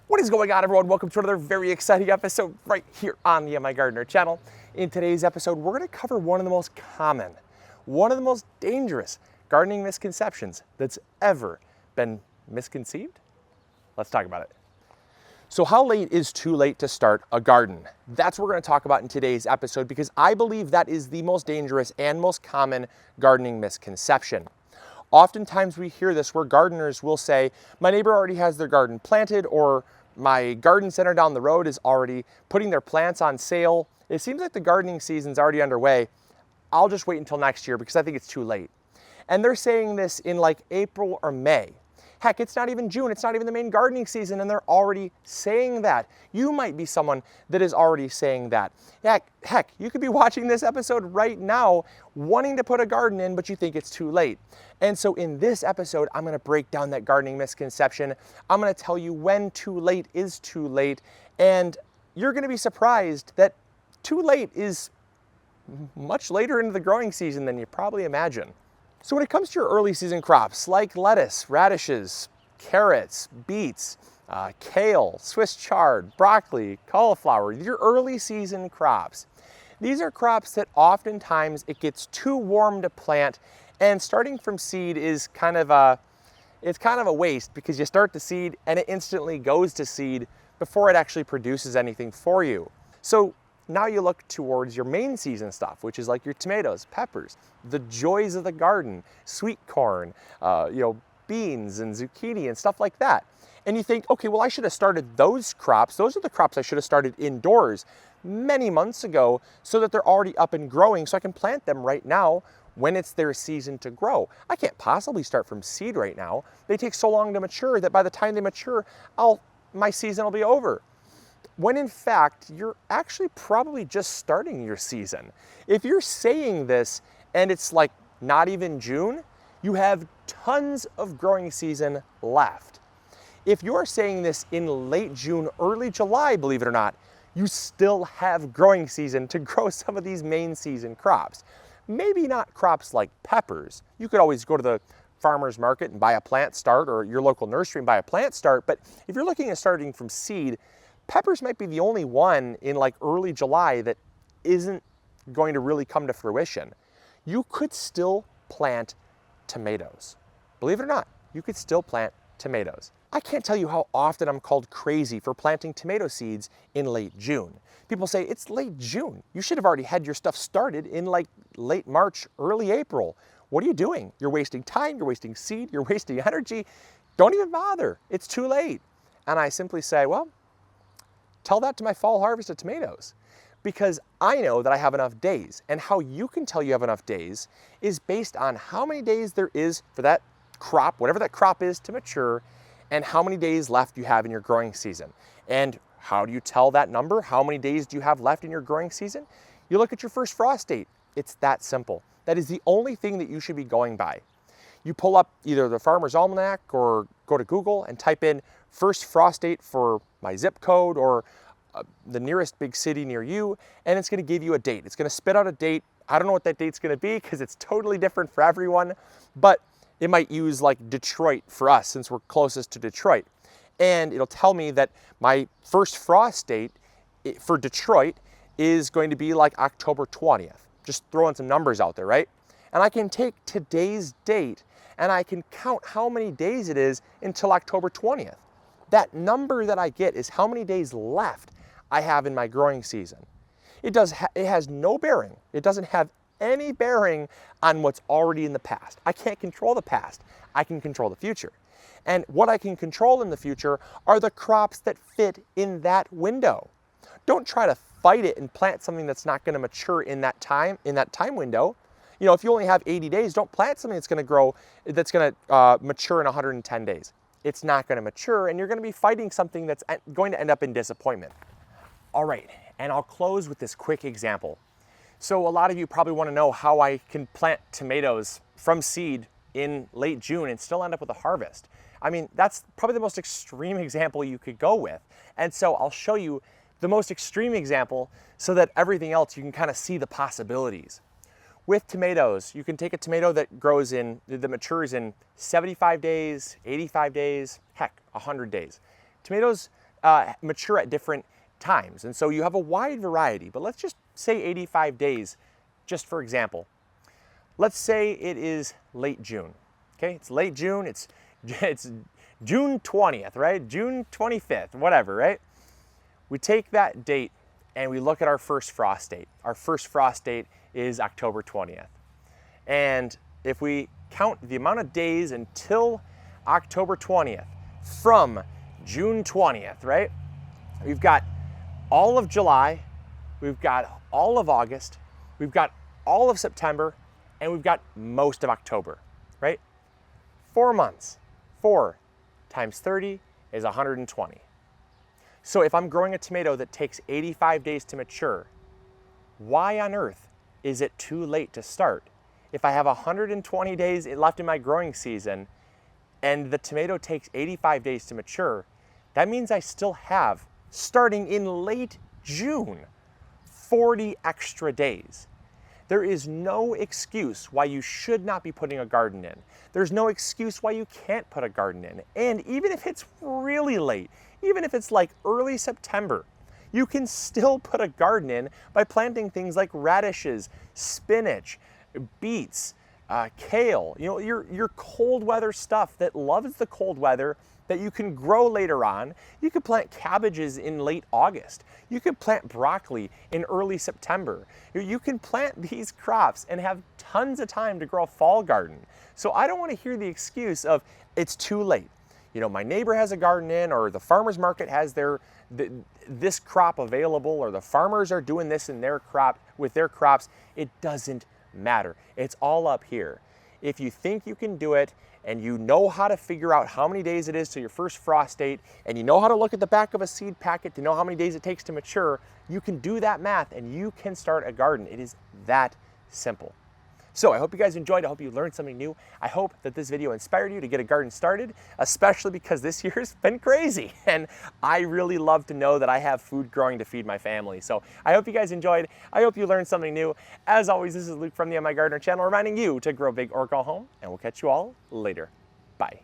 What is going on, everyone? Welcome to another very exciting episode right here on the MIgardener channel. In today's episode, we're going to cover one of the most common, one of the most dangerous gardening misconceptions that's ever been misconceived. Let's talk about it. So how late is too late to start a garden? That's what we're going to talk about in today's episode because I believe that is the most dangerous and most common gardening misconception. Oftentimes we hear this where gardeners will say, my neighbor already has their garden planted, or my garden center down the road is already putting their plants on sale. It seems like the gardening season's already underway. I'll just wait until next year because I think it's too late. And they're saying this in like April or May. Heck, it's not even June, it's not even the main gardening season, and they're already saying that. You might be someone that is already saying that. Heck, you could be watching this episode right now, wanting to put a garden in, but you think it's too late. And so in this episode, I'm gonna break down that gardening misconception. I'm gonna tell you when too late is too late, and you're gonna be surprised that too late is much later into the growing season than you probably imagine. So when it comes to your early season crops like lettuce, radishes, carrots, beets, kale, Swiss chard, broccoli, cauliflower, your early season crops, these are crops that oftentimes it gets too warm to plant, and starting from seed is kind of a waste because you start the seed and it instantly goes to seed before it actually produces anything for you. So now you look towards your main season stuff, which is like your tomatoes, peppers, the joys of the garden, sweet corn, beans and zucchini and stuff like that. And you think, okay, well, I should have started those crops. Those are the crops I should have started indoors many months ago so that they're already up and growing so I can plant them right now when it's their season to grow. I can't possibly start from seed right now. They take so long to mature that by the time they mature, my season will be over. When in fact, you're actually probably just starting your season. If you're saying this and it's like not even June, you have tons of growing season left. If you're saying this in late June, early July, believe it or not, you still have growing season to grow some of these main season crops. Maybe not crops like peppers. You could always go to the farmer's market and buy a plant start, or your local nursery and buy a plant start. But if you're looking at starting from seed, peppers might be the only one in like early July that isn't going to really come to fruition. You could still plant tomatoes. Believe it or not, you could still plant tomatoes. I can't tell you how often I'm called crazy for planting tomato seeds in late June. People say, it's late June. You should have already had your stuff started in like late March, early April. What are you doing? You're wasting time, you're wasting seed, you're wasting energy. Don't even bother, it's too late. And I simply say, well, tell that to my fall harvest of tomatoes, because I know that I have enough days, and how you can tell you have enough days is based on how many days there is for that crop, whatever that crop is, to mature, and how many days left you have in your growing season. And how do you tell that number? How many days do you have left in your growing season? You look at your first frost date. It's that simple. That is the only thing that you should be going by. You pull up either the Farmer's Almanac or go to Google and type in first frost date for my zip code or the nearest big city near you, and it's going to give you a date. It's going to spit out a date. I don't know what that date's going to be because it's totally different for everyone, but it might use like Detroit for us since we're closest to Detroit. And it'll tell me that my first frost date for Detroit is going to be like October 20th. Just throwing some numbers out there, right? And I can take today's date and I can count how many days it is until October 20th. That number that I get is how many days left I have in my growing season. It has no bearing. It doesn't have any bearing on what's already in the past. I can't control the past. I can control the future. And what I can control in the future are the crops that fit in that window. Don't try to fight it and plant something that's not going to mature in that time window. You know, if you only have 80 days, don't plant something that's going to mature in 110 days. It's not going to mature, and you're going to be fighting something that's going to end up in disappointment. All right, and I'll close with this quick example. So a lot of you probably want to know how I can plant tomatoes from seed in late June and still end up with a harvest. I mean, that's probably the most extreme example you could go with. And so I'll show you the most extreme example so that everything else you can kind of see the possibilities. With tomatoes, you can take a tomato that matures in 75 days, 85 days, heck, 100 days. Tomatoes mature at different times. And so you have a wide variety, but let's just say 85 days, just for example. Let's say it is late June, okay? It's late June, it's June 20th, right? June 25th, whatever, right? We take that date and we look at our first frost date. Our first frost date is October 20th. And if we count the amount of days until October 20th from June 20th, right? We've got all of July, we've got all of August, we've got all of September, and we've got most of October, right? 4 months. 4 times 30 is 120. So if I'm growing a tomato that takes 85 days to mature, why on earth is it too late to start? If I have 120 days left in my growing season and the tomato takes 85 days to mature, that means I still have, starting in late June, 40 extra days. There is no excuse why you should not be putting a garden in. There's no excuse why you can't put a garden in. And even if it's really late, even if it's like early September, you can still put a garden in by planting things like radishes, spinach, beets, kale, you know, your cold weather stuff that loves the cold weather that you can grow later on. You could plant cabbages in late August. You could plant broccoli in early September. You can plant these crops and have tons of time to grow a fall garden. So I don't want to hear the excuse of it's too late. You know, my neighbor has a garden in, or the farmer's market has this crop available, or the farmers are doing this in their crop with their crops. It doesn't matter. It's all up here. If you think you can do it, and you know how to figure out how many days it is to your first frost date, and you know how to look at the back of a seed packet to know how many days it takes to mature, you can do that math and you can start a garden. It is that simple. So I hope you guys enjoyed. I hope you learned something new. I hope that this video inspired you to get a garden started, especially because this year's been crazy. And I really love to know that I have food growing to feed my family. So I hope you guys enjoyed. I hope you learned something new. As always, this is Luke from the MIgardener channel reminding you to grow big or go home, and we'll catch you all later. Bye.